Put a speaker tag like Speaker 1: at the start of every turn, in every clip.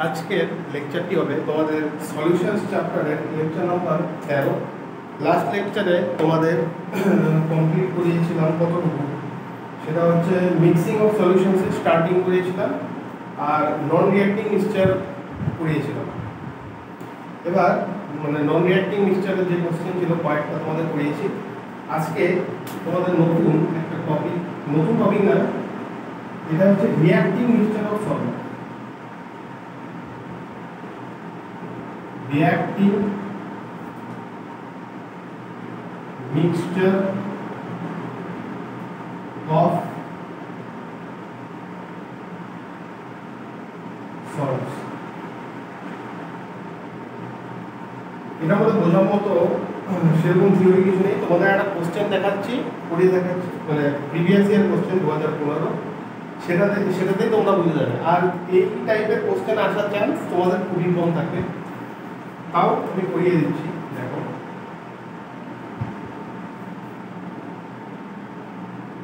Speaker 1: আজকের লেকচারটি হবে তোমাদের সলিউশনস চ্যাপ্টারের লেকচার নাম্বার 13। লাস্ট লেকচারে তোমাদের কমপ্লিট করিয়েছিলাম কতটুকু, সেটা হচ্ছে মিক্সিং অফ সলিউশনসের স্টার্টিং করিয়েছিলাম আর নন রিঅ্যাক্টিং মিক্সচার করিয়েছিলাম। এবার নন রিঅ্যাক্টিং মিক্সচারের যে কোশ্চেন ছিল কয়েকটা তোমাদের করিয়েছি। আজকে তোমাদের নতুন একটা টপিক না, এটা হচ্ছে reacting mixture of solid. reacting mixture of solids। এটা আমাদের বোঝার মতো সেরকম থিওরি কিছু নেই। তোমাদের একটা কোশ্চেন দেখাচ্ছি, পড়িয়ে দেখাচ্ছি, মানে প্রিভিয়াস ইয়ার কোশ্চেন 2015, সেটাতেই তোমরা বুঝে যাবে। আর এই টাইপের কোশ্চেন আসার চান্স তোমাদের খুবই কম থাকবে, তাও আমি করিয়ে দিচ্ছি। দেখো,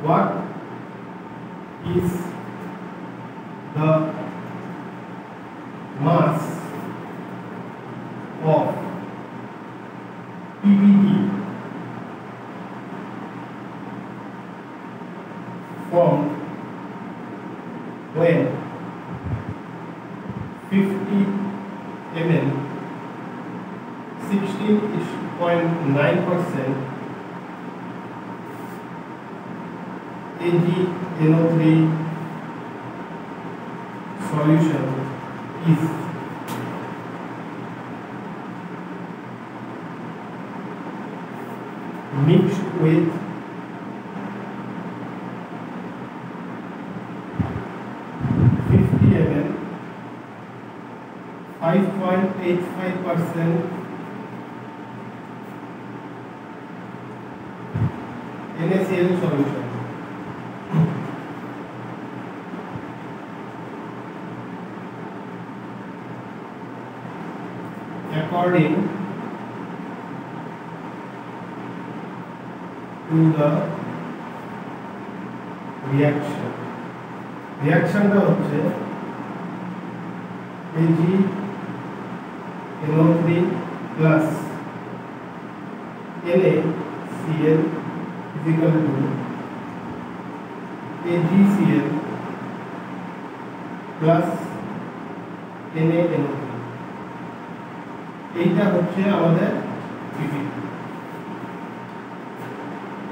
Speaker 1: what is the mass of PPT formed when 50 ml 16.9% AgNO3 solution is mixed with 50 ml 5.85% NaCl solution। According to the reactionটা হচ্ছে AgNO3 plus NaCl is equal to AgCl plus NaNO3। এইটা হচ্ছে আমাদের PPT।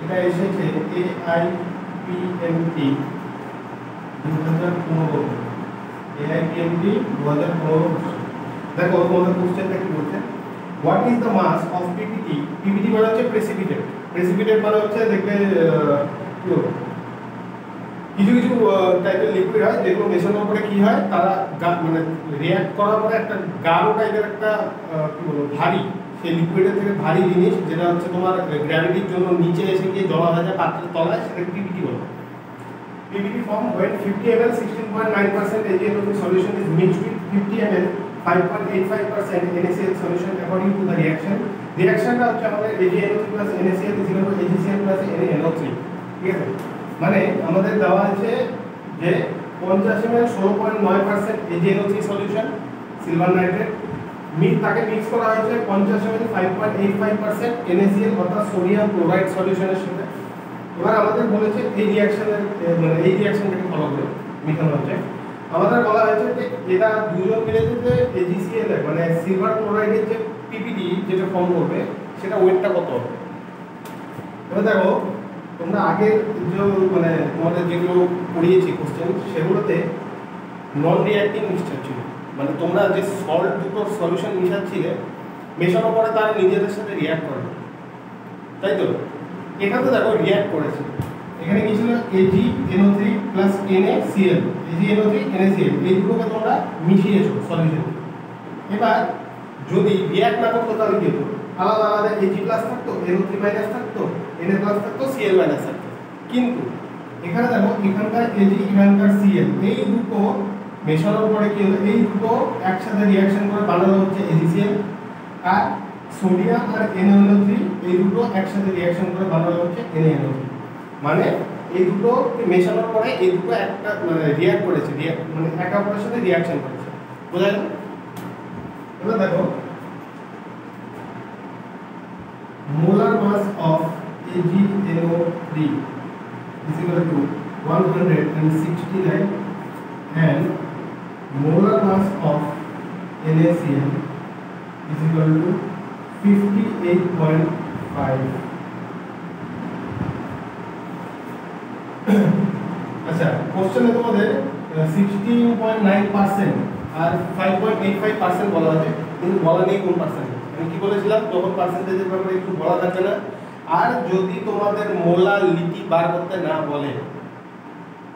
Speaker 1: এটা এসেছে AIPMT 2015। AIPMT 2015। দেখো তোমাদের কোশ্চেনটা কি বলছে, what is the mass of PPT। PPT মানে হচ্ছে প্রেসিপিটেট মানে হচ্ছে দেখবে কিছু কিছু টাইপের লিকুইড হয় যেগুলো মেশানোর পরে কি হয়, তারা মানে রিঅ্যাক্ট করার পরে একটা গাঢ় টাইপের একটা কি বলবো ভারী, সেই লিকুইডের থেকে ভারী জিনিস যেটা হচ্ছে তোমার গ্র্যাভিটির জন্য নিচে এসে গিয়ে জমা হয়ে যায় পাত্রের তলায়, সেটাকে পিপিটি বলে। PPT form when 50 ml 16.9% AgNO3 solution is mixed with 50 ml 5.85% NaCl solution according to the reaction। রিঅ্যাকশনটা হচ্ছে আমাদের AgNO3 plus NaCl is equal to AgCl plus NaNO3। ঠিক আছে, মানে আমাদের দেওয়া আছে যে 50 ml 16.9% AgNO3 solution silver nitrate, তাকে মিক্স করা হয়েছে 50 ml 5.85% NaCl অর্থাৎ সোডিয়াম ক্লোরাইড সলিউশনের সাথে। এবার আমাদের বলেছে এই রিঅ্যাকশনটাকে ফলো করে মেশানো হচ্ছে। আমাদের বলা হয়েছে যে এটা দুজন মিলে যে AgCl মানে সিলভার ক্লোরাইডের যে পিপিটি যেটা ফর্ম করবে সেটা ওয়েটটা কত হবে। এবার দেখো, তোমরা আগের যে তোমাদের যেগুলো পড়িয়েছি কোশ্চেন, সেগুলোতে নন রিঅ্যাক্টিং মিক্সচার ছিল, মানে তোমরা যে সল্ট দুটো সলিউশন মিশাচ্ছিলে, মেশানোর পরে তারা নিজেদের সাথে রিঅ্যাক্ট করে, তাই তো? এখানে দেখো রিঅ্যাক্ট করেছে, এখানে কি ছিল AgNO3 plus NaCl, AgNO3 NaCl এই দুটোকে তোমরা মিশিয়েছো সলিউশন। এবার যদি রিঅ্যাক্ট না করতো তাহলে কি হতো, আলাদা আলাদা Ag প্লাস থাকতো, NO3 মাইনাস থাকতো, Na প্লাস থাকতো, Cl মাইনাস থাকতো। কিন্তু এখানে দেখো এখানকার Ag এখানকার Cl এই দুটো মেশানোর পরে কি হলো, এই দুটো একসাথে রিঅ্যাকশন করে বানানো হচ্ছে AgCl, আর সোডিয়াম আর NaNO3 এই দুটো একসাথে রিঅ্যাকশন করে বানানো হচ্ছে NaNO3। মানে এই দুটো মেশানোর পরে এই দুটো একটা মানে রিঅ্যাক্ট করেছে, মানে একে অপরের সাথে রিঅ্যাকশন করেছে। বোঝা গেল? এবার দেখো molar mass of AgNO3 is equal to 169 and molar mass of NaCl is equal to 58.5. আচ্ছা কোশ্চেনে তোমাদের 16.9% আর 5.85% বলা আছে, কিন্তু বলা নেই কোন পার্সেন্ট। আমি কি বলেছিলাম, যখন পার্সেন্টেজের ব্যাপারে একটু বলা থাকবে না, আর যদি তোমাদের মোলালিটি বার করতে না বলে,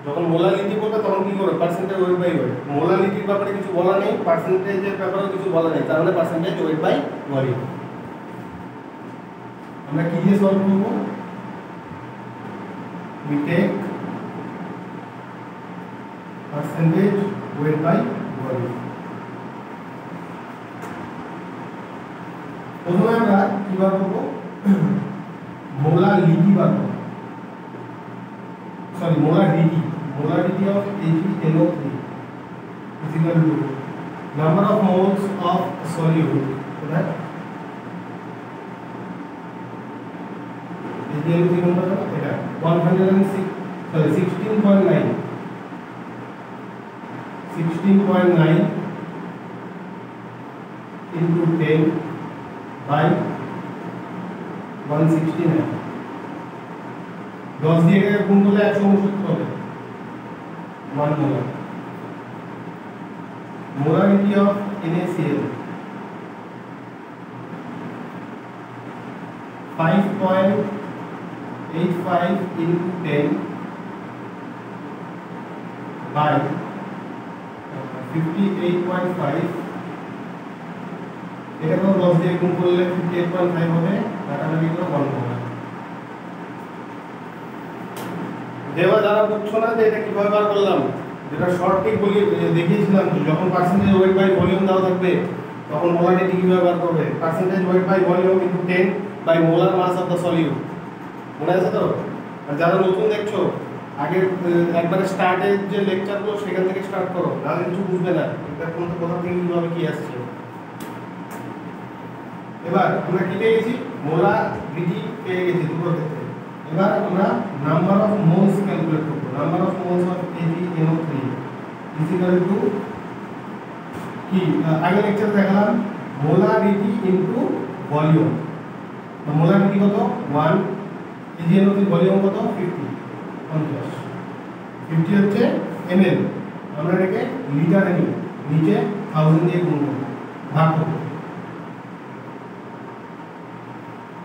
Speaker 1: যখন মোলালিটি বলবে তখন কি করবে, পার্সেন্টেজ ওয়েট বাই ওয়েট। মোলালিটির ব্যাপারে কিছু বলা নেই, পার্সেন্টেজের ব্যাপারেও কিছু বলা নেই, তার মানে পার্সেন্টেজ ওয়েট বাই ভলিউম। আমরা কি দিয়ে সলভ করব, we take percentage weight by volume। প্রথমে আমরা কি বার করব, মোলারিটি বার করব, sorry molarity of AgNO3 is equal to number of moles of solute, right? AgNO3 কত, এটা 106 সরি 16.9 into 10 by 169। 10 দিয়ে গুণ করলে 169 হবে, 1 molar. Molarity of NaCl 5.85 into 10 by 58.5। এটা তো 10 দিয়ে গুণ করলে 58.5 হবে, কাটাকাটি করে 1 মোলার। দেবা যারা বুঝছো না যে এটা কিভাবে বার করলাম, যেটা শর্ট ট্রিক বলি দেখিয়েছিলাম, যখন পার্সেন্টেজ ওয়েট বাই ভলিউম দেওয়া থাকবে তখন মোলারিটি কিভাবে বার করবে, percentage weight by volume into 10 by molar mass of the solute. মনে আছে তো? আর যারা নতুন দেখছো, আগে একবারে স্টার্টের যে লেকচারগুলো সেখান থেকে স্টার্ট করো, নাহলে কিছু বুঝবে না এটা কোথা থেকে কিভাবে কি আসছে। এবার আমরা কি পেয়ে গেছি, মোলারিটি পেয়ে গেছি দুটোর ক্ষেত্রে। এবার আমরা নাম্বার অফ মোলস ক্যালকুলেট করব। Number of moles of AgNO3 is equal to কি, আগে লেকচারে দেখালাম মোলারিটি ইনটু ভলিউম। তো মোলারিটি কত 1, AgNO3 ভলিউম কত 50 হচ্ছে ml, আমরা এটাকে লিটারে নিই, নিচে 1000 দিয়ে গুণ করব, ভাগ করব।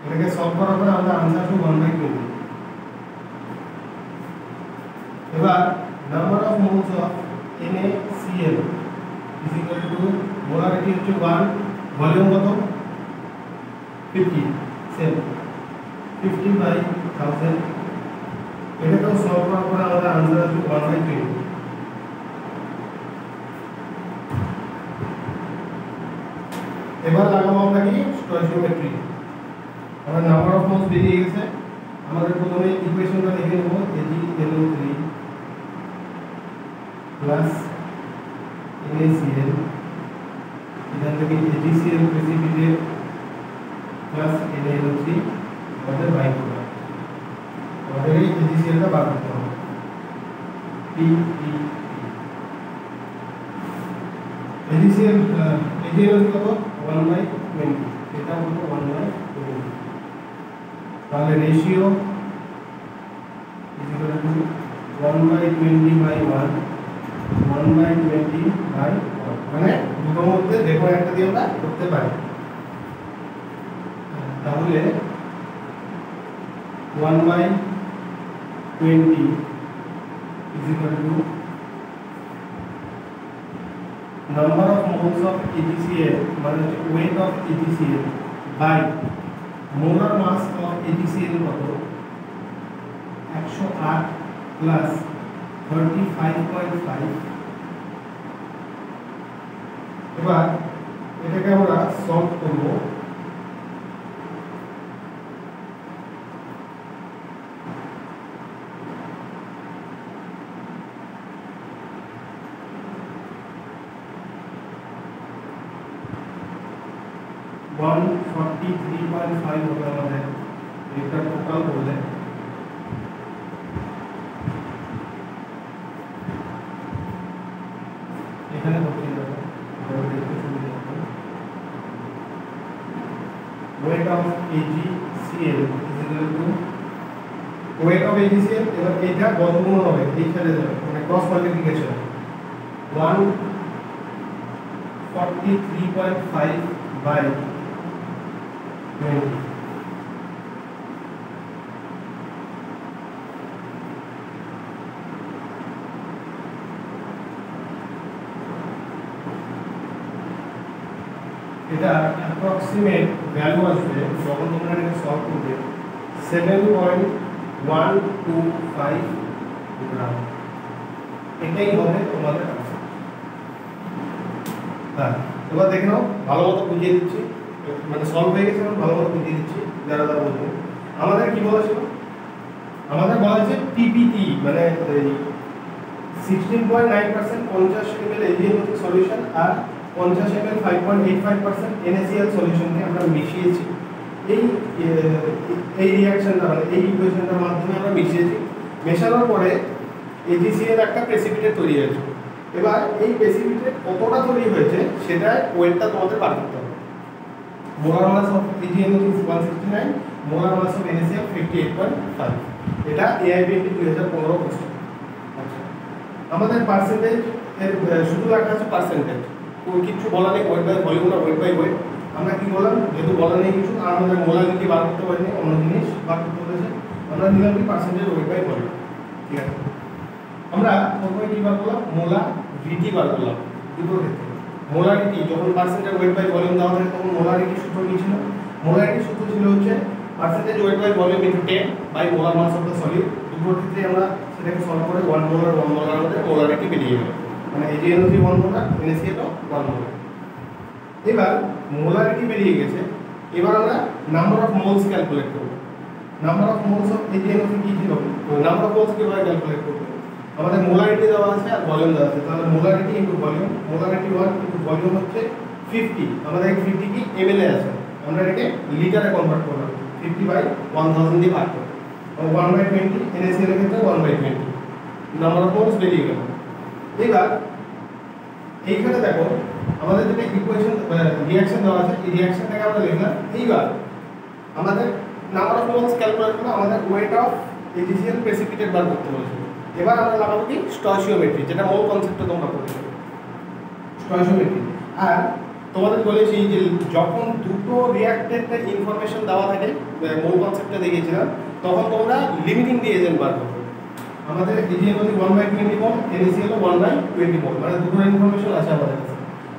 Speaker 1: এটাকে সলভ করার পরে আমরা आंसर পাবো 1/20। এবার number of moles of NaCl is equal to molarity হচ্ছে 1, ভলিউম কত 50, সেম 50/1000। এটাকেও সলভ করার পরে আমাদের आंसर আসবে 1/20। এবার লাগাবো আমরা কি স্টয়কিওমেট্রি। আমরা নাম্বার অফ মোলস বেরিয়ে গেছে, আমাদের প্রথমে ইকুয়েশনটা লিখে নেব, AgNO3 প্লাস NaCl, এখান থেকে AgCl প্রেসিপিটেট প্লাস NaNO3 আমাদের বাই করব। আমাদের এই AgCl টা বার করতে হবে, PEP। AgCl AgNO3 কত 1/20, এটা কত 1/20। তাহলে রেশিও ইজ ইকুয়াল টু 1/20/1, 1/20/1, মানে দুটোর মধ্যে দেখো একটা দিয়ে আমরা করতে পারি। তাহলে 1/20 is equal to number of moles of AgCl, মানে weight of AgCl by molar mass of AgCl কত 108 প্লাস 35.5। এবার এটাকে আমরা সলভ করব। 143.5 হবে আমাদের এটা টোটাল বললে। এখানে করতে যাবে weight of AgCl is equal to weight of AgCl এবার এটা বর্গমূল হবে এই সাইডে যাবে মানে ক্রস মাল্টিপ্লিকেশন 143.5 by 20 এটা অ্যাপ্রক্সিমেট ভ্যালু আসবে যখন তোমরা এটা সলভ করবে 7.125 গ্রাম। এটাই হবে তোমাদের আনসার। হ্যাঁ, এবার দেখে নাও, ভালো মতো বুঝিয়ে দিচ্ছি, মানে সলভ হয়ে গেছে, ভালো মতো বুঝিয়ে দিচ্ছি যারা যারা বলবো। আমাদের কি বলা ছিল? আমাদের বলা হয়েছে পিপিটি মানে 16.9% 50 ml AgNO3 সলিউশন আর 50 ml 5.85% NaCl সলিউশনকে আমরা মিশিয়েছি। এই রিঅ্যাকশনটা মানে এই ইকুয়েশনটার মাধ্যমে আমরা মিশিয়েছি। মেশানোর পরে AgCl একটা প্রেসিপিটেট তৈরি হয়েছে। এবার এই প্রেসিপিটেট কতটা তৈরি হয়েছে সেটা ওয়েটটা তোমাদের বার করতে হবে। Molar mass of AgNO3 169, molar mass of NaCl 58.5। এটা AIBMP 2015 কোশ্চেন। আচ্ছা, আমাদের পার্সেন্টেজ এর শুধু লেখা আছে পার্সেন্টেজ, কিছু বলা নেই ওয়েট বাই ভলিউম না ওয়েট বাই ওয়েট। আমরা কি বললাম, যেহেতু বলা নেই কিছু আর আমাদের মোলারিটি বার করতে পারিনি, অন্য জিনিস বার করতে হয়েছে, আমরা নিলাম কি পার্সেন্টেজ ওয়েট বাই ভলিউম। ঠিক আছে, আমরা প্রথমে কি বার করলাম, মোলারিটি বার করলাম দুটোর ক্ষেত্রে। মোলারিটি যখন পার্সেন্টেজ ওয়েট বাই ভলিউম দেওয়া থাকে তখন মোলারিটি সূত্র কি ছিল? মোলারিটি সূত্র ছিল হচ্ছে percentage weight by volume into 10 by molar mass of the solid. দুটোর ক্ষেত্রে আমরা সেটাকে সলভ করে 1 মোলার মধ্যে মোলারিটি বেরিয়ে গেল, মানে AgNO3 1 মোলার, NaCl 1 মোলার। এবার মোলারিটি বেরিয়ে গেছে, এবার আমরা নাম্বার অফ মোলস ক্যালকুলেট করব। Number of moles of AgNO3 কি ছিল? নাম্বার অফ মোলস কিভাবে ক্যালকুলেট করব? আমাদের মোলারিটি দেওয়া আছে আর ভলিউম দেওয়া আছে, তাহলে molarity into volume, molarity 1 into volume হচ্ছে 50। আমাদের 50 কি ml এ আছে, আমরা এটাকে লিটারে কনভার্ট করব, 50 বাই 1000 দিয়ে ভাগ করব, 1/20। NaCl এর ক্ষেত্রে 1/20 নাম্বার অফ মোলস বেরিয়ে গেল। এবার এইখানে দেখো আমাদের যেটা ইকুয়েশন রিঅ্যাকশন দেওয়া আছে, এই রিঅ্যাকশনটাকে আমরা লিখলাম। এইবার আমাদের নাম্বার অফ মোলস ক্যালকুলেট করে আমাদের ওয়েট অফ AgCl প্রেসিপিটেট বার করতে বলেছে। এবার আমরা লাগাবো কি স্টয়চিওমেট্রি, যেটা মোল কনসেপ্টে তোমরা পড়েছো স্টয়চিওমেট্রি। আর তোমাদের বলেছি যে যখন দুটো রিঅ্যাক্টেন্টের ইনফরমেশন দেওয়া থাকে, মোল কনসেপ্টে দেখিয়েছিলাম, তখন তোমরা লিমিটিং দিয়ে এজেন্ট বার করবে। আমাদের AgNO3 1/20 মোল, NaCl 1/20 মোল, মানে দুটো ইনফরমেশন আছে আমাদের কাছে।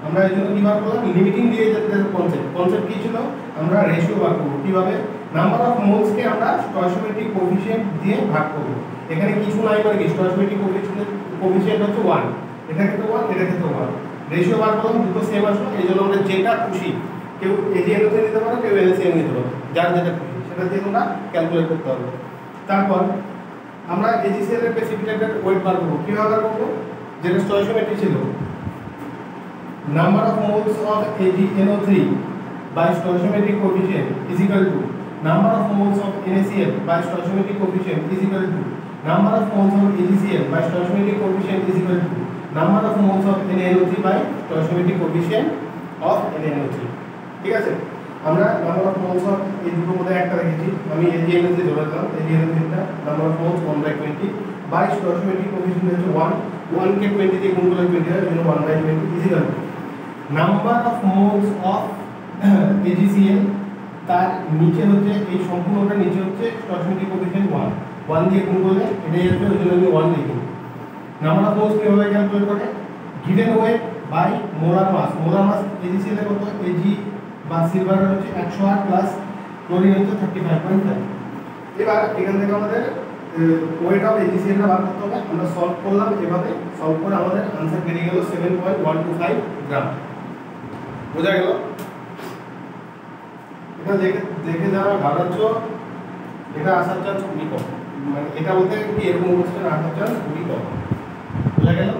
Speaker 1: আমরা এই জন্য কি বার করলাম, লিমিটিং দিয়ে এজেন্টের কনসেপ্ট কি ছিল, আমরা রেশিও বার করব। কিভাবে? নাম্বার অফ মোলসকে আমরা স্টয়চিওমেট্রিক কোএফিসিয়েন্ট দিয়ে ভাগ করব। এখানে কিছু নাই, মানে কি স্টয়চিওমেট্রিক কোএফিসিয়েন্ট হচ্ছে 1, এটা ক্ষেত্রে 1, এটা ক্ষেত্রে 1। রেশিও বার করলাম, দুটো সেম আসলো, এই জন্য আমরা যেটা খুশি, কেউ AgNO3 নিতে পারো, কেউ NaCl নিতে পারো, যার যেটা খুশি সেটা দিয়ে তোমরা ক্যালকুলেট করতে হবে। তারপর আমরা AgCl এর প্রেসিপিটেটের ওয়েট বার করব। কিভাবে বার করব? যেটা স্টয়চিওমেট্রি ছিল, number of moles of AgNO3 by stoichiometric coefficient is equal to number of moles of NaCl by stoichiometric coefficient is equal to number of moles of AgCl by stoichiometric coefficient is equal to number of moles of NaNO3 by stoichiometric coefficient of NaNO3। ঠিক আছে, আমরা number of moles of এই দুটোর মধ্যে একটা রেখেছি, আমি AgNO3 ধরে দিলাম। AgNO3টা number of moles 1/20 by stoichiometric coefficient হচ্ছে 1 কে 20 দিয়ে গুণ করলে 20 হয়, এর জন্য 1/20 is equal to number of moles of AgCl, তার নিচে হচ্ছে এই সম্পূর্ণটা নিচে হচ্ছে স্টয়চিওমেট্রিক কোএফিসিয়েন্ট 1 দিয়ে গুণ করলে এটাই আসবে, ওই জন্য আমি 1 লিখি। নাম্বার অফ মোলস কিভাবে ক্যালকুলেট করে? Given weight by molar mass. Molar mass AgCl এর কত? Ag বা সিলভার হচ্ছে 108 প্লাস ক্লোরিন হচ্ছে 35.5। এবার এখান থেকে আমাদের ওয়েট অফ AgCl টা বার করতে হবে। আমরা সলভ করলাম, এভাবে সলভ করে আমাদের आंसर বেরিয়ে গেল 7.125 গ্রাম। বোঝা গেল? এটা দেখে যারা ঘাড়াচ্ছ, এটা আসার চান্স খুবই কম, মানে এটা বলতে কি এরকম কোশ্চেন আসার চান্স খুবই কম। বোঝা গেল?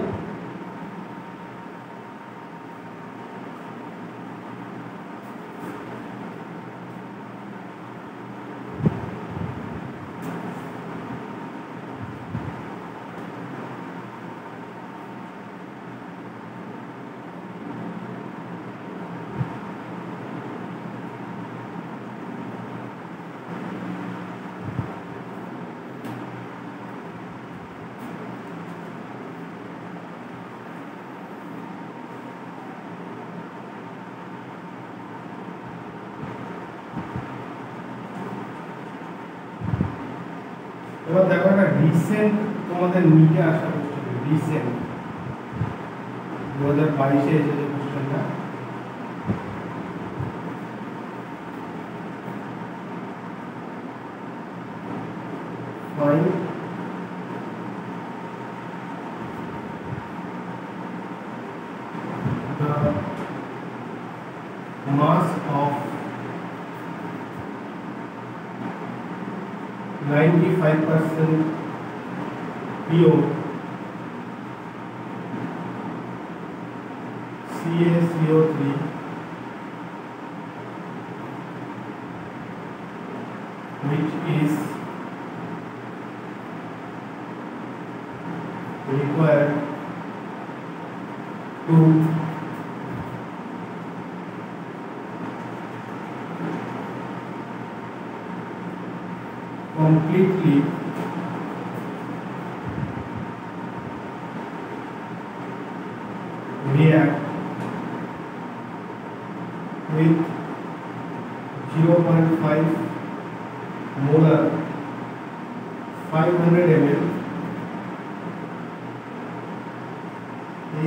Speaker 1: এবার দেখো একটা রিসেন্ট তোমাদের নিচে আসা কোশ্চেন, রিসেন্ট 2022 এ এসেছে কোশ্চেনটা। Find the mass of 95% pure CaCO3 which is required to completely react with 0.5 molar 500 ml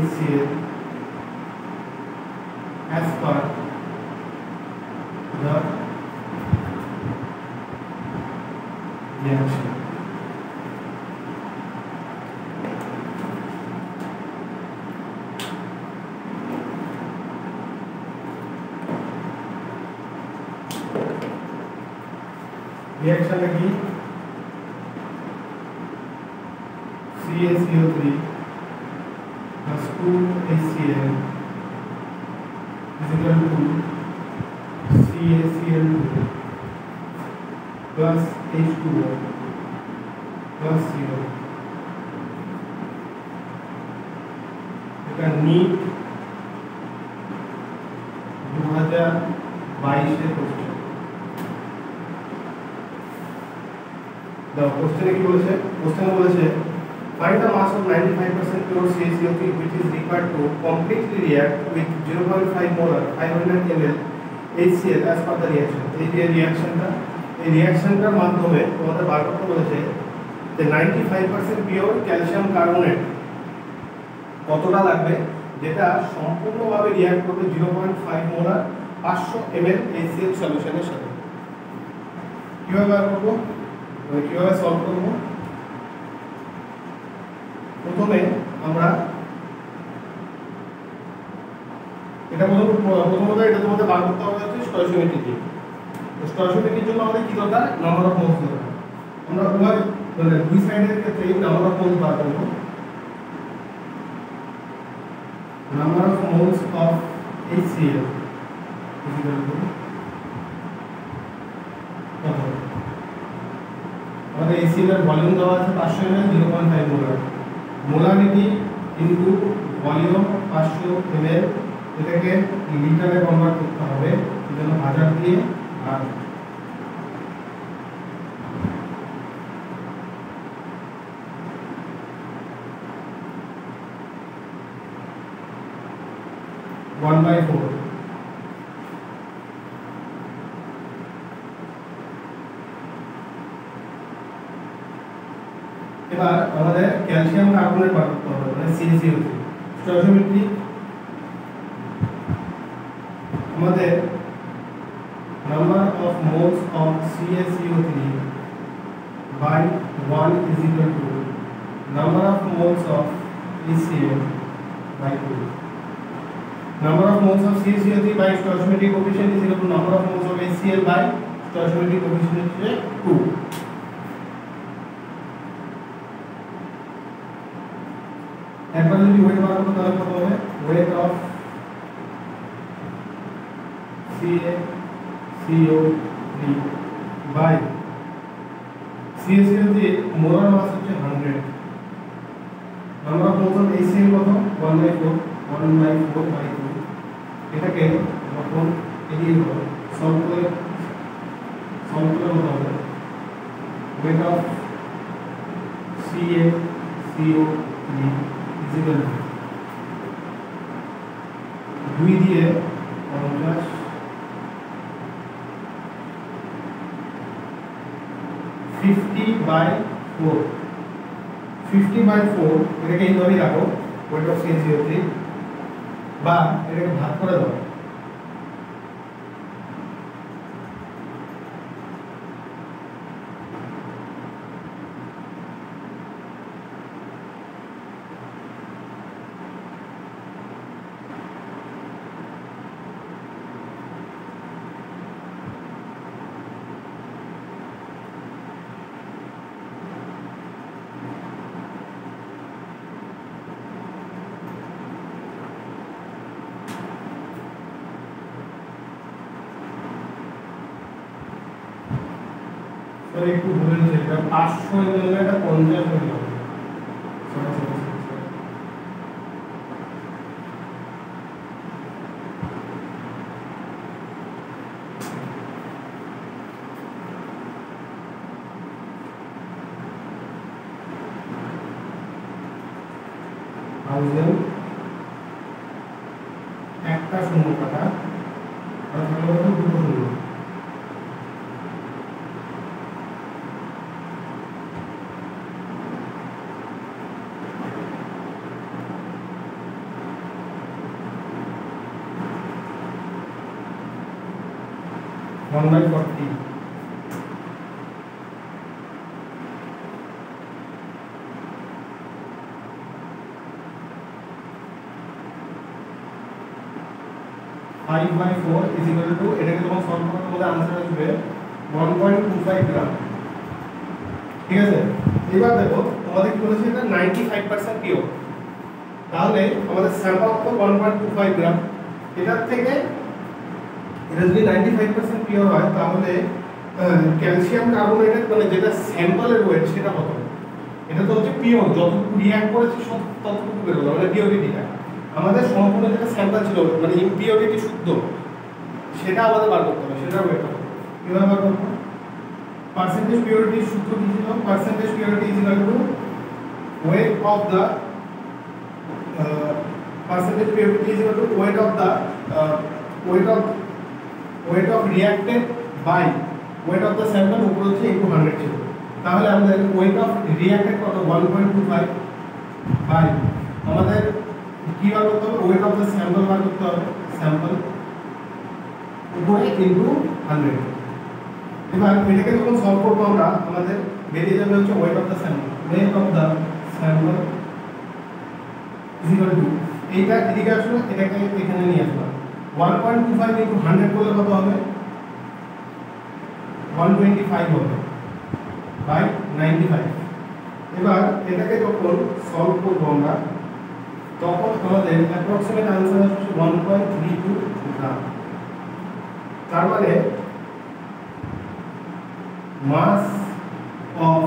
Speaker 1: HCl as per the reaction. Reaction की CaCO3 plus 2HCl is equal to CaCl2 plus H2O plus 0. এটা NEET 2022 এর question. The question কি বলেছে? কোশ্চেনে বলেছে find the mass of 95% pure CaCO3 which is required to completely react with 0.5 molar 500 ml HCl as per the reaction. এই যে রিঅ্যাকশনটা, এই রিঅ্যাকশনটার মাধ্যমে তোমাদের বার করতে বলেছে যে 95% পিওর ক্যালসিয়াম কার্বনেট কতটা লাগবে, যেটা সম্পূর্ণভাবে রিঅ্যাক্ট করবে 0.5 মোলার 500 ml HCl সলিউশনের সাথে। কিভাবে বার করব, কিভাবে সলভ করব? প্রথমে আমরা এটা প্রথমত এটা তোমাদের বার করতে হবে হচ্ছে স্টয়কিওমেট্রি। স্টয়কিওমেট্রির জন্য আমাদের কি দরকার? নাম্বার অফ মোলস দরকার। আমরা উভয় মানে দুই সাইডের ক্ষেত্রে নাম্বার অফ মোলস বার করব। Number of moles of HCl আমাদের HCl এর ভলিউম দেওয়া আছে 500 ml 0.5 molar. Molarity into volume 500 ml, এটাকে লিটারে কনভার্ট করতে হবে, এজন্য 1000 দিয়ে ভাগ। One by 4। এবার আমাদের ক্যালসিয়াম কার্বনেট বার করতে হবে, মানে CaCO3। স্টয়কিওমেট্রি আমাদের number of moles of CaCO3 by 1 is equal to number of moles of HCl by 2. Number of moles of CaCO3 by stoichiometric coefficient is equal to number of moles of HCl by stoichiometric coefficient is 2. একবার যদি wait বার করতে তাহলে কত হবে? Weight of CaCO3 by CaCO3 molar mass হচ্ছে 100। Number of moles of HCl কত? 1/4 1/4/2। এটাকে যখন এদিকে সলভ করলে কত হবে? Weight of CaCO3 is equal to 2 দিয়ে 50 50/4 4 50/4 এটাকে এইভাবেই রাখো ওয়েট অফ CaCO3 বা এটাকে ভাগ করে দাও একটু ভুলে গেছি এটা 500 ml না এটা 50 ml হবে একটা শূন্য কাটা আর তাহলে দুটো শূন্য 1/40 5/4 is equal to এটাকে তোমার সলভ করার মধ্যে आंसर আসবে 1.25 গ্রাম ঠিক আছে এবার দেখো তোমাদের কি বলেছে এটা 95% পিওর তাহলে আমাদের স্যাম্পল তো 1.25 গ্রাম এটার থেকে এটা যদি 95% পিওর হয় তাহলে ক্যালসিয়াম কার্বোনেটেড মানে যেটা স্যাম্পলের ওয়েট সেটা কত এটা তো হচ্ছে পিওর যতটুকু রিঅ্যাক্ট করেছে সব ততটুকু বের হলো মানে পিওরিটিটা আমাদের সম্পূর্ণ যেটা স্যাম্পল ছিল মানে ইমপিওরিটি শুদ্ধ সেটা আমাদের বার করতে হবে সেটা ওয়েট হবে কিভাবে বার করব পার্সেন্টেজ পিওরিটি সূত্র কি ছিল percentage purity is equal to weight of the percentage purity is equal to weight of reactant by weight of the sample উপর হচ্ছে into 100 ছিল তাহলে আমাদের weight of reactant কত 1.25 বাই আমাদের কি বার করতে হবে weight of the sample বার করতে হবে sample উপরে into 100 এবার এটাকে যখন সলভ করব আমরা আমাদের বেরিয়ে যাবে হচ্ছে weight of the sample is equal to এইটা এদিকে আসলো এটাকে এখানে নিয়ে আসলো 1.25 into 100 করলে কত হবে 125 হবে বাই 95 এবার এটাকে যখন সলভ করব আমরা তখন আমাদের অ্যাপ্রক্সিমেট आंसर আসছে 1.32 গ্রাম তার মানে mass of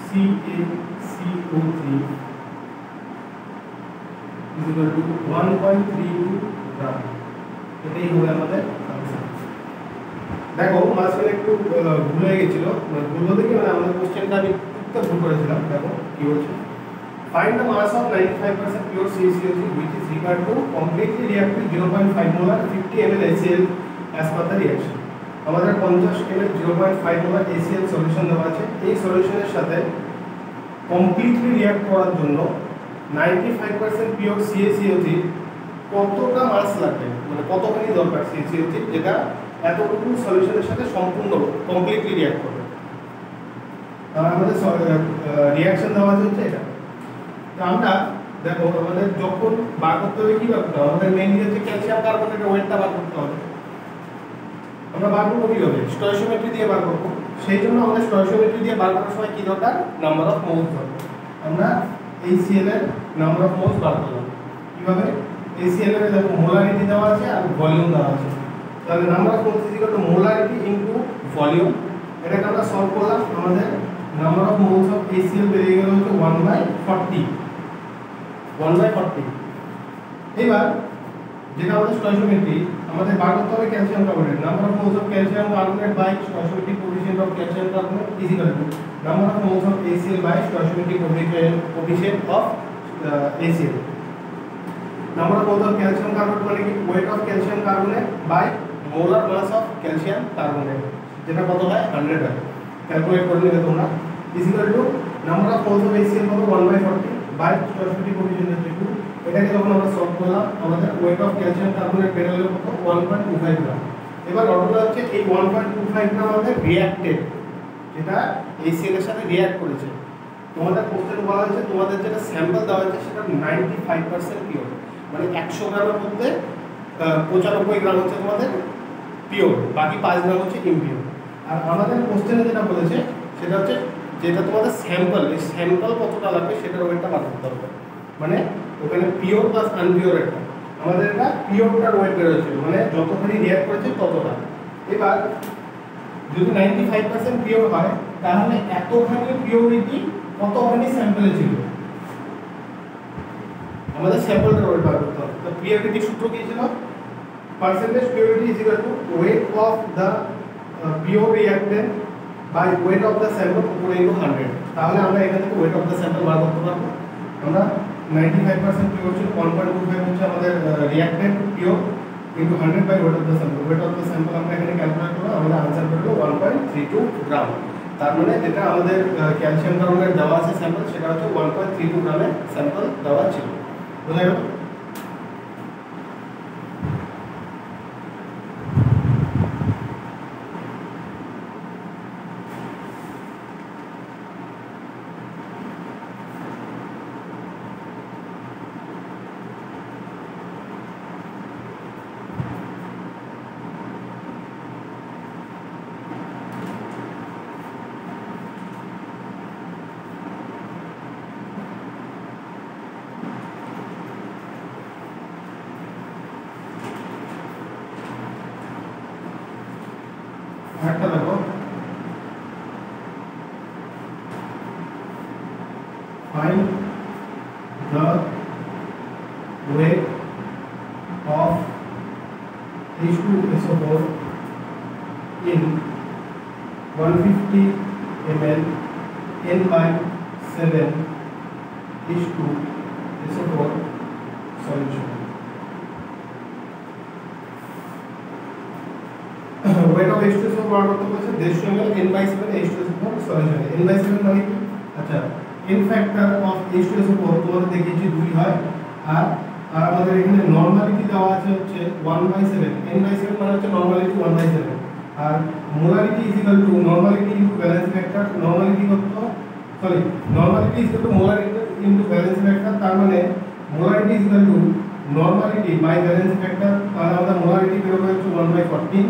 Speaker 1: CaCO3 is equal to 1.32 গ্রাম এটাই হবে আমাদের आंसर দেখো মাসের একটু ভুল হয়ে গিয়েছিল ভুল বলতে কি মানে আমাদের কোশ্চেনটা আমি একটু ভুল করেছিলাম দেখো কি বলছে find the mass of 95% pure CaCO3 which is required to completely react with 0.5 molar 50 ml HCl as per the reaction আমাদের 50 ml 0.5 molar HCl সলিউশন দেওয়া আছে এই সলিউশনের সাথে কমপ্লিটলি রিঅ্যাক্ট করার জন্য 95% পিওর CaCO3 কতটা মাস লাগবে মানে কতখানি দরকার CaCO3 যেটা এতটুকু সলিউশনের সাথে সম্পূর্ণ কমপ্লিটলি রিঅ্যাক্ট করবে তাহলে আমাদের রিঅ্যাকশন দেওয়া হচ্ছে এটা তো আমরা দেখো আমাদের যখন বার করতে হবে কি বার করতে হবে আমাদের মেইনলি হচ্ছে ক্যালসিয়াম কার্বনেটের ওয়েটটা বার করতে হবে আমরা বার করব কিভাবে স্টয়কিওমেট্রি দিয়ে বার করব সেই জন্য আমাদের স্টয়কিওমেট্রি দিয়ে বার করার সময় কি দরকার নাম্বার অফ মোলস দরকার আমরা HCl এর নাম্বার অফ মোলস বার করলাম কিভাবে HCl এর দেখো মোলারিটি দেওয়া আছে আর ভলিউম দেওয়া আছে তাহলে number of moles is equal to molarity into volume এটাকে আমরা সলভ করলাম আমাদের number of moles of HCl বেরিয়ে গেল হচ্ছে 1/40 এবার যেটা আমাদের স্টয়কিওমেট্রি আমাদের বার করতে হবে calcium carbonate number of moles of calcium carbonate by stoichiometric coefficient of calcium carbonate is equal to number of moles of HCl by stoichiometric coefficient of HCl number of moles of calcium carbonate মানে কি weight of calcium carbonate by molar mass of calcium carbonate যেটা কত হয় 100 হয় calculate করে নিবে তোমরা equal to number of moles of HCl হলো 1/40 বাই স্টয়কিস্টিক কোএফিসিয়েন্ট টু। এটাকে যখন আমরা সলভ করলাম আমাদের ওয়েট অফ ক্যালসিয়াম কার্বনেট বের হলো কত 1.25 গ্রাম। এবার অর্ডারটা হচ্ছে এই 1.25 গ্রাম আমাদের রিঅ্যাক্টেড, যেটা HCl এর সাথে রিঅ্যাক্ট করেছে। তোমাদের কোশ্চেন বলা হয়েছে তোমাদের যেটা স্যাম্পল দেওয়া হয়েছে সেটা 95% পিওর, মানে 100 গ্রামের মধ্যে 95 গ্রাম হচ্ছে তোমাদের পিওর, বাকি 5 গ্রাম হচ্ছে ইমপিওর। আর আমাদের কোশ্চেনে যেটা বলেছে সেটা হচ্ছে যেটা তোমাদের স্যাম্পল, এই স্যাম্পল কতটা লাগবে সেটার ওয়েটটা বার করতে হবে। মানে ওখানে পিওর প্লাস আনপিওর একটা, আমাদের এটা পিওরটার ওয়েট বেরোচ্ছে, মানে যতখানি রিঅ্যাক্ট করেছে ততটা। এবার যদি 95% পিওর হয় তাহলে এতখানি পিওরিটি কতখানি স্যাম্পলে ছিল, আমাদের স্যাম্পলটার ওয়েট বার করতে হবে। তো পিওরিটি সূত্র কি ছিল? Percentage purity is equal to weight of the pure reactant by weight of the sample উপরে ইনটু 100। তাহলে আমরা এখান থেকে ওয়েট অফ দ্য স্যাম্পল বার করতে পারবো। আমরা 95% পিওর ছিল, 1.25 হচ্ছে আমাদের reactant pure into 100 by weight of the sample. Weight of the sample আমরা এখানে ক্যালকুলেট করব, আমাদের आंसर বেরোলো 1.32 গ্রাম। তার মানে যেটা আমাদের ক্যালসিয়াম কার্বনেট দেওয়া আছে স্যাম্পল সেটা হচ্ছে 1.32 গ্রামের স্যাম্পল দেওয়া ছিল। বোঝা গেল? একটা দেখো, find the weight of H2SO4 in 150 ml N/7 H2SO4 solution. weight of H2SO4 বার করতে বলেছে 150 ml N/7 H2SO4 solution. N/7 মানে কি? আচ্ছা, n ফ্যাক্টর অফ H2SO4 তোমাদের দেখিয়েছি 2 হয়, আর আমাদের এখানে নরমালিটি দেওয়া আছে হচ্ছে 1/7। N/7 মানে হচ্ছে নরমালিটি 1/7, আর molarity is equal to normality into balance factor. Normality কত? Sorry, normality is equal to molarity into balance factor. তার মানে molarity is equal to normality by balance factor. তাহলে আমাদের মোলারিটি বের হবে হচ্ছে 1/14।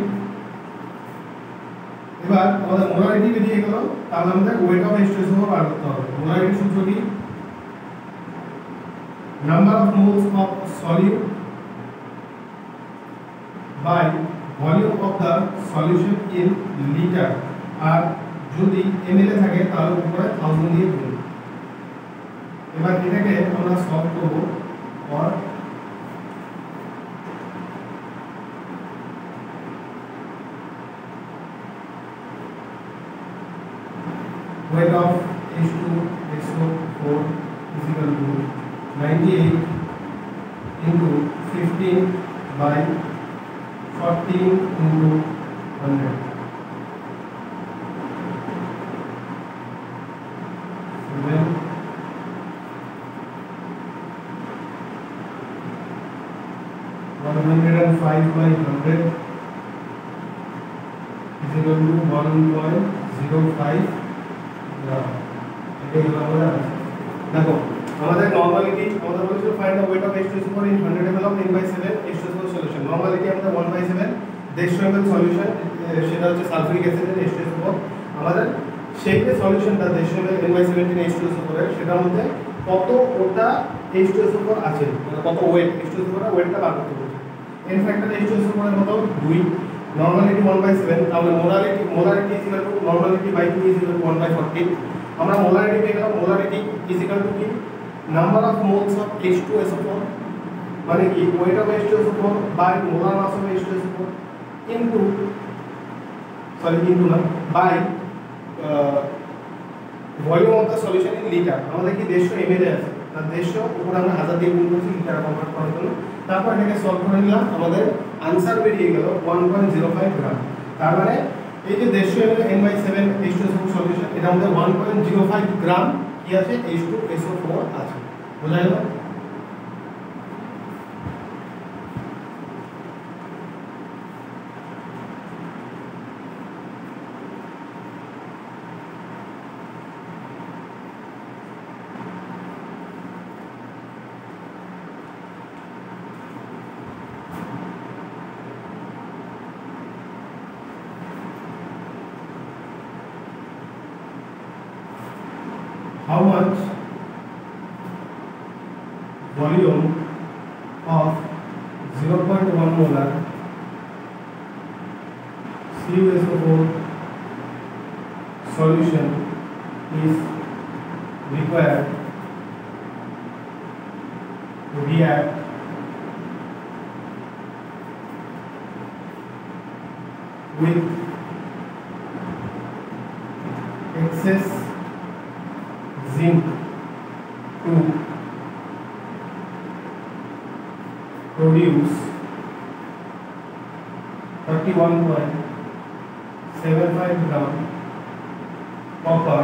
Speaker 1: এবার আমাদের মোলারিটি বেরিয়ে গেল, তাহলে আমাদের ওয়েট অফ H2SO4 বার করতে হবে। মোলারিটি সূত্র কি? Number of moles of solute by volume of the solution in litre, আর যদি ml এ থাকে তাহলে উপরে 1000 দিয়ে গুণ। এবার এটাকে আমরা সলভ করব। और weight of H2SO4 is equal to 98 into 15 by 14 into 100. Then 105 by 100 is equal to 1.05 গ্রাম। এটা হলো আমাদের आंसर। দেখো আমাদের নরমালিটি আমাদের বলেছিল find the wait of H2SO4 in 100 ml of N/7 H2SO4 solution. Normality আমাদের 1/7 150 ml সলিউশন, সেটা হচ্ছে সালফিউরিক অ্যাসিডের H2SO4। আমাদের সেই যে সলিউশনটা 150 ml N/17 H2SO4 এর, সেটার মধ্যে কত ওটা H2SO4 আছে, মানে কত ওয়েট H2SO4 এর ওয়েটটা বার করতে বলছে। n ফ্যাক্টর H2SO4 এর কত 2, নরমালিটি 1/7, তাহলে molarity is equal to normality by 2 is equal to 1/14। আমরা মোলারিটি পেয়ে গেলাম। মোলারিটি ইজ ইকুয়াল টু কি? Number of moles of H2SO4 মানে কি weight of H2SO4 by molar mass of H2SO4 into না by volume of the solution in litre. আমাদের কি 150 ml আছে, তার 150 উপর আমরা 1000 দিয়ে গুণ করছি লিটারে কনভার্ট করার জন্য। তারপর এটাকে সলভ করে নিলাম, আমাদের आंसर বেরিয়ে গেল 1.05 গ্রাম। তার মানে এই যে 150 ml n/7 H2SO4 সলিউশন, এটার মধ্যে 1.05 গ্রাম কি আছে, H2SO4 আছে। বোঝা গেল? How much volume of 0.1 molar CuSO4 solution is required to react with excess zinc to produce 31.75 gram copper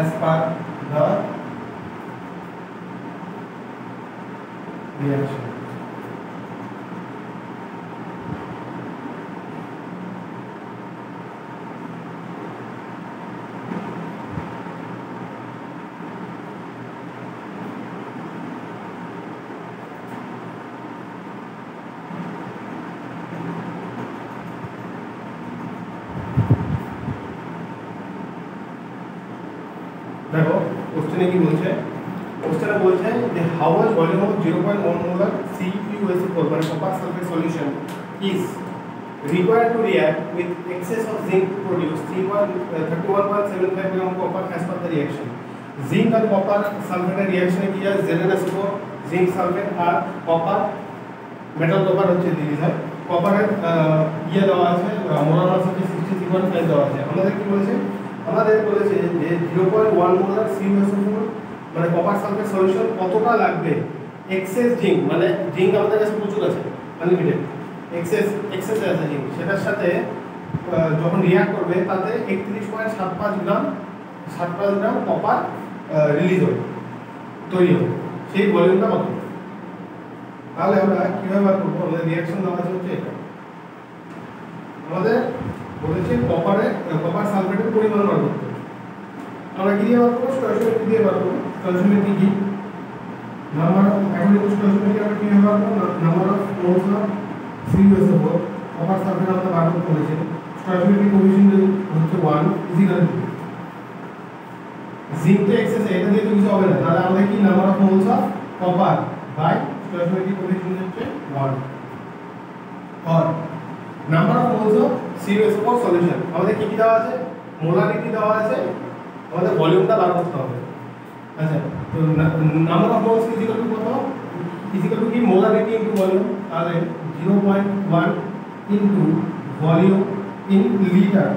Speaker 1: as per the reaction. দেখো কোশ্চেনে কি বলছে, কোশ্চেনে বলছে যে how much volume of 0.1 molar CuSO4 মানে copper sulphate solution is required to react with excess of zinc to produce 31.75 gram copper as per the reaction. Zinc और copper সালফেটের রিঅ্যাকশনে কি হয়, ZnSO4 জিঙ্ক সালফেট আর কপার মেটাল কপার হচ্ছে দিদি হয়। কপারের ইয়ে দেওয়া আছে, মোলার মাস হচ্ছে 63.5 দেওয়া আছে। আমাদের কি বলেছে, আমাদের বলেছে যে 0.1 মোলার CuSO4 মানে কপার সালফেট সলিউশন কতটা লাগবে, এক্সেস জিঙ্ক মানে জিঙ্ক আমাদের কাছে প্রচুর আছে আনলিমিটেড, এক্সেস আছে জিঙ্ক, সেটার সাথে যখন রিঅ্যাক্ট করবে তাতে 31.75 গ্রাম কপার রিলিজ হবে, তৈরি হবে। সেই ভলিউমটা কত, তাহলে আমরা কিভাবে বার করবো, আমাদের রিঅ্যাকশন দেওয়া আছে হচ্ছে এটা, আমাদের বলেছে কপার সালফেটের পরিমাণ বার করতে। আমরা কি দিয়ে বার করবো, স্টয়কিওমেট্রি দিয়ে বার করবো। স্টয়কিওমেট্রি কি, নাম্বার অফ, এখন স্টয়কিওমেট্রি আমরা কিভাবে বার করবো, number of moles of CuSO4 copper sulphate আমরা বার করতে বলেছি। স্টয়কিওমেট্রিক কোএফিশিয়েন্ট হচ্ছে 1 ইকুয়াল টু জিঙ্ক তো এক্সেস, এটা দিয়ে তো কিছু হবে না, তাহলে আমাদের কি number of moles of copper by stoichiometric coefficient হচ্ছে 1 और number of moles of CuSO4 solution আমাদের কি দেওয়া আছে, মোলারিটি দেওয়া আছে, আমাদের ভলিউমটা বার করতে হবে। আচ্ছা, তো number of moles equal to কত, ইকুয়াল টু কি মোলারিটি ইনটু ভলিউম, তাহলে 0.1 into volume in litre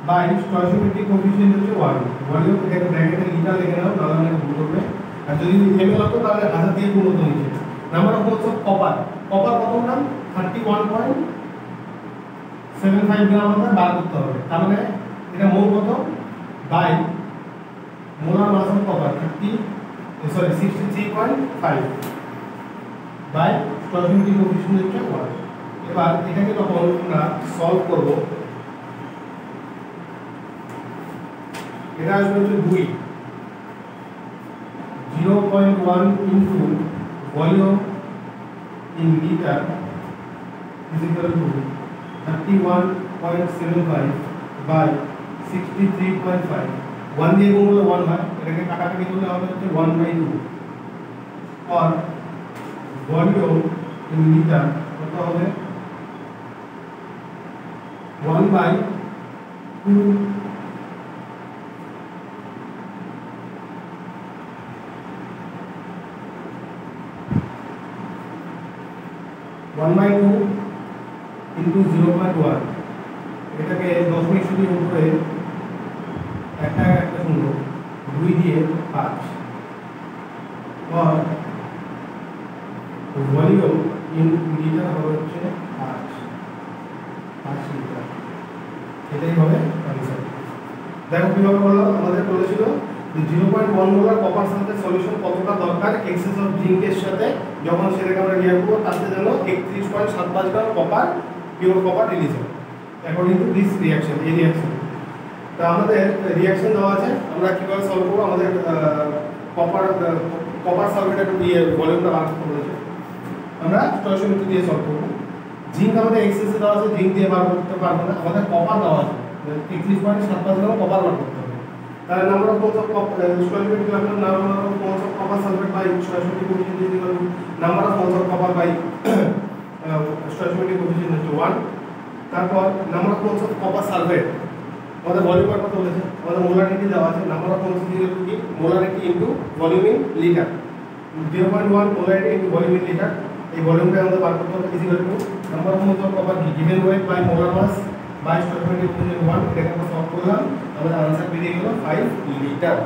Speaker 1: by stoichiometric coefficient হচ্ছে 1, ভলিউম এখানে ব্র্যাকেটে লিটার লিখে নাও, তাহলে অনেক ভুল করবে। আর যদি এমএল হতো তাহলে 1000 দিয়ে গুণ হতো নিচে। Number of moles of copper কত গ্রাম, 31.75 গ্রাম আমরা বার করতে হবে। তার মানে এটা মোল কত by molar mass of copper 63.5 by stoichiometric coefficient হচ্ছে 1। এবার এটাকে যখন আমরা সলভ করব, এটা আসবে হচ্ছে 2, 0.1 into volume in liter is equal to 31.75 by 63.5, 1 দিয়ে গুণ করলে 1 হয়, এটাকে কাটাকাটি করলে হবে হচ্ছে 1/2 और ভলিউম in liter কত হবে 1/2 1/2 into 0.1, এটাকে 10 দিয়ে উপরে একটা শূন্য 2 দিয়ে 5 और ভলিউম ইন লিটার হবে হচ্ছে 5। দেখো কিভাবে বললাম, আমাদের বলেছিল যে 0.1 মোলার কপার সালফেট সলিউশন কতটা দরকার এক্সেস অফ জিঙ্কের সাথে, যখন সেটাকে আমরা রিয়াক্ট করব তাতে যেন 31.75 গ্রাম কপার, পিওর কপার রিলিজ হয় অ্যাকর্ডিং টু দিস রিঅ্যাকশন, এই রিঅ্যাকশন। তো আমাদের রিঅ্যাকশন দেওয়া আছে, আমরা কিভাবে সলভ করব, আমাদের কপার সালফেটের ভলিউমটা বার করতে বলেছে, আমরা স্টয়কিওমেট্রি দিয়ে সলভ করব। জিঙ্ক আমাদের এক্সেসে দেওয়া আছে, জিঙ্ক দিয়ে বার করতে পারবো না, আমাদের কপার দেওয়া আছে 31.75 গ্রাম কপার বার করতে হবে। তাহলে number of moles of stoichiometry আমরা number of moles of copper sulphate by stoichiometry coefficient is equal to number of moles of copper by stoichiometry coefficient is 1। তারপর number of moles of copper sulphate, আমাদের volume বার করতে বলেছে, আমাদের molarity দেওয়া আছে, number of moles is equal to কি molarity into volume in litre, 0.1 molarity into volume in litre, এই ভলিউমটা আমাদের বার করতে হবে, is equal to number of moles of copper given weight by molar mass by stoichiometry coefficient 1। এটাকে আমরা solve করলাম, আমাদের आंसर বেরিয়ে গেল 5 লিটার।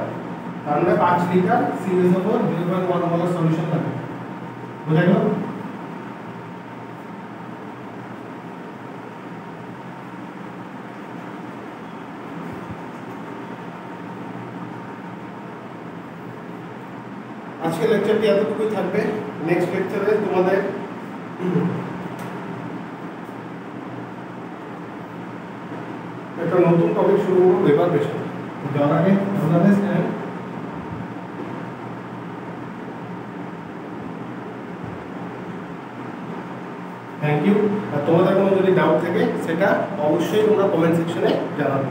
Speaker 1: তার মানে 5 litre series over 0.1 molar solution লাগবে। বুঝা গেল? আজকে লেকচারটি এতটুকুই থাকবে। নেক্সট লেকচারে তোমাদের একটা নতুন টপিক শুরু করবো, ওয়েবার প্রেশার। যাওয়ার আগে আপনাদের থ্যাংক ইউ। আর তোমাদের কোনো যদি ডাউট থাকে সেটা অবশ্যই তোমরা কমেন্ট সেকশনে জানাবে।